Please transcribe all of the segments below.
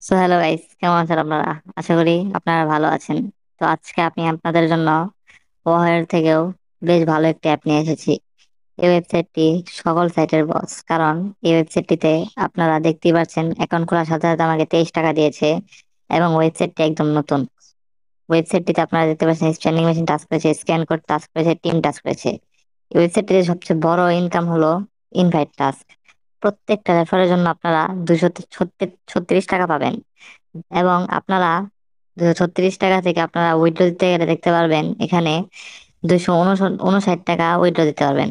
So hello guys, কেমন আছেন আপনারা? আশা করি আপনারা ভালো আছেন। তো আজকে আমি আপনাদের জন্য ওয়াহের থেকেও বেশ ভালো একটি অ্যাপ নিয়ে এসেছি। এই ওয়েবসাইটটি সকল সাইটের বস, কারণ এই ওয়েবসাইটটিতে আপনারা দেখতেই পাচ্ছেন অ্যাকাউন্ট খোলার সাথে সাথে আমাকে 23 টাকা দিয়েছে এবং ওয়েবসাইটটি একদম নতুন। ওয়েবসাইটটিতে আপনারা দেখতে পাচ্ছেন স্ক্যানিং মেশিন টাচ করেছে, স্ক্যান করতে টাচ করেছে, টিম টাচ করেছে। এই ওয়েবসাইটটিতে সবচেয়ে বড় ইনকাম হলো ইনভাইট টাস্ক। প্রত্যেকটা রেফারের জন্য আপনারা 236 টাকা পাবেন এবং আপনারা 236 টাকা থেকে আপনারা উইথড্র দিতে গেলে দেখতে পারবেন এখানে 259 টাকা উইথড্র দিতে পারবেন।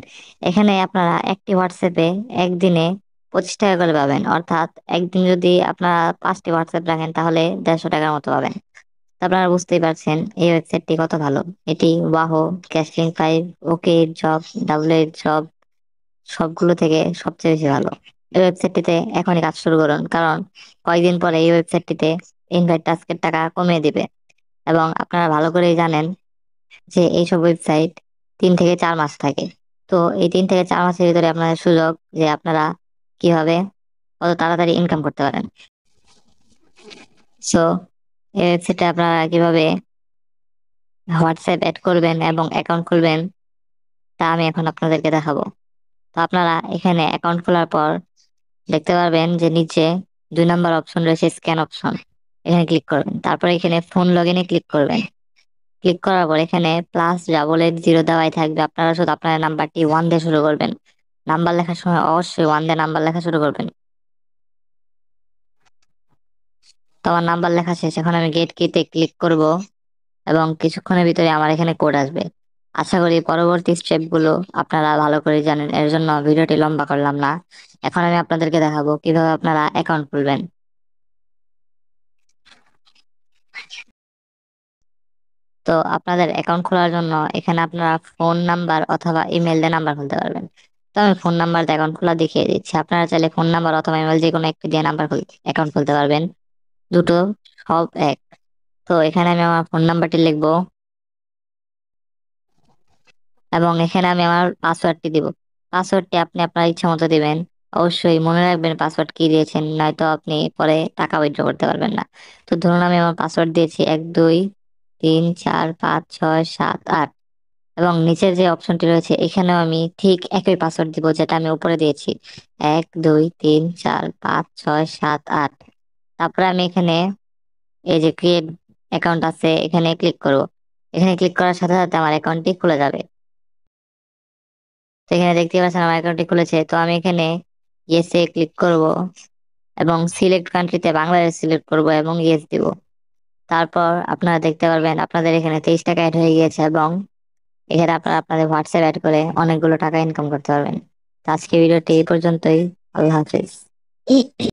এখানে আপনারা একটি হোয়াটসঅ্যাপে একদিনে 25 টাকা করে পাবেন, অর্থাৎ একদিন যদি আপনারা 5টি হোয়াটসঅ্যাপ রাখেন তাহলে 150 টাকার মতো পাবেন। তো আপনারা বুঝতেই পারছেন এই ওয়েবসাইটটি কত ভালো। এটি ওয়াহো, ক্যাশলিং 5, ওকে জব, ডাবল জব সবগুলো থেকে সবচেয়ে বেশি ভালো। এই ওয়েবসাইটটিতে এখনই কাজ শুরু করুন, কারণ কয়েকদিন পরে এই ওয়েবসাইটটিতে ইনভাইট টাস্কের টাকা কমিয়ে দিবে। এবং আপনারা ভালো করেই জানেন যে এইসব ওয়েবসাইট 3 থেকে 4 মাস থাকে। তো এই 3 থেকে 4 মাসের ভিতরে আপনাদের সুযোগ যে আপনারা কিভাবে কত তাড়াতাড়ি ইনকাম করতে পারেন। সো এই ওয়েবসাইটে আপনারা কিভাবে হোয়াটসঅ্যাপ অ্যাড করবেন এবং অ্যাকাউন্ট খুলবেন তা আমি এখন আপনাদেরকে দেখাবো। তো আপনারা এখানে অ্যাকাউন্ট খোলার পর দেখতে পারবেন যে নিচে 2 নম্বর অপশন রয়েছে, স্ক্যান অপশন। এখানে ক্লিক করবেন, তারপর এখানে ফোন লগ ইনে ক্লিক করবেন। ক্লিক করার পর এখানে +00 দেওয়াই থাকবে, আপনারা শুধু আপনার নাম্বারটি 1 দিয়ে শুরু করবেন। নাম্বার লেখার সময় অবশ্যই 1 দিয়ে নাম্বার লেখা শুরু করবেন। তো আমার নাম্বার লেখা শেষ, এখন আমি গেট কিতে ক্লিক করব এবং কিছুক্ষণের ভিতরে আমার এখানে কোড আসবে। আশা করি পরবর্তী স্টেপ গুলো আপনারা ভালো করে জানেন, এর জন্য ভিডিওটি লম্বা করলাম না। এখন আমি আপনাদেরকে দেখাবো কিভাবে আপনারা অ্যাকাউন্ট খুলবেন। তো আপনাদের অ্যাকাউন্ট খোলার জন্য এখানে আপনারা ফোন নাম্বার অথবা ইমেল দিয়ে নাম্বার খুলতে পারবেন। তো আমি ফোন নাম্বার দিয়ে অ্যাকাউন্ট খোলা দেখিয়ে দিচ্ছি। আপনারা চাইলে ফোন নাম্বার অথবা ইমেল যে কোনো একটি দিয়ে নাম্বার অ্যাকাউন্ট খুলতে পারবেন। দুটো সব এক। তো এখানে আমি আমার ফোন নাম্বারটি লিখবো এবং এখানে আমি আমার পাসওয়ার্ডটি দিব। পাসওয়ার্ডটি আপনি আপনার ইচ্ছা মতো দিবেন। অবশ্যই মনে রাখবেন পাসওয়ার্ড কি দিয়েছেন, নয়তো আপনি পরে টাকা উইথড্র করতে পারবেন না। তো ধরুন আমি আমার পাসওয়ার্ড দিয়েছি 1 2 3 4 5 6 7 8 এবং নিচের যে অপশনটি রয়েছে এখানেও আমি ঠিক একই পাসওয়ার্ড দিব যেটা আমি উপরে দিয়েছি, 1 2 3 4 5 6 7 8। তারপরে আমি এখানে এই যে ক্রিয়েট অ্যাকাউন্ট আছে এখানে ক্লিক করব। এখানে ক্লিক করার সাথে সাথে আমার অ্যাকাউন্টটি খুলে যাবে। তো এখানে দেখতে পাচ্ছেন আমার অ্যাকাউন্টটি খুলেছে। তো আমি এখানে ইয়েসে ক্লিক করব এবং সিলেক্ট কান্ট্রিতে বাংলাদেশ সিলেক্ট করব এবং ইয়েস দিব। তারপর আপনারা দেখতে পারবেন আপনাদের এখানে 23 টাকা অ্যাড হয়ে গিয়েছে এবং এখানে আপনারা আপনাদের হোয়াটসঅ্যাপ অ্যাড করে অনেকগুলো টাকা ইনকাম করতে পারবেন। তো আজকে ভিডিওটি এই পর্যন্তই। আল্লাহ হাফিজ।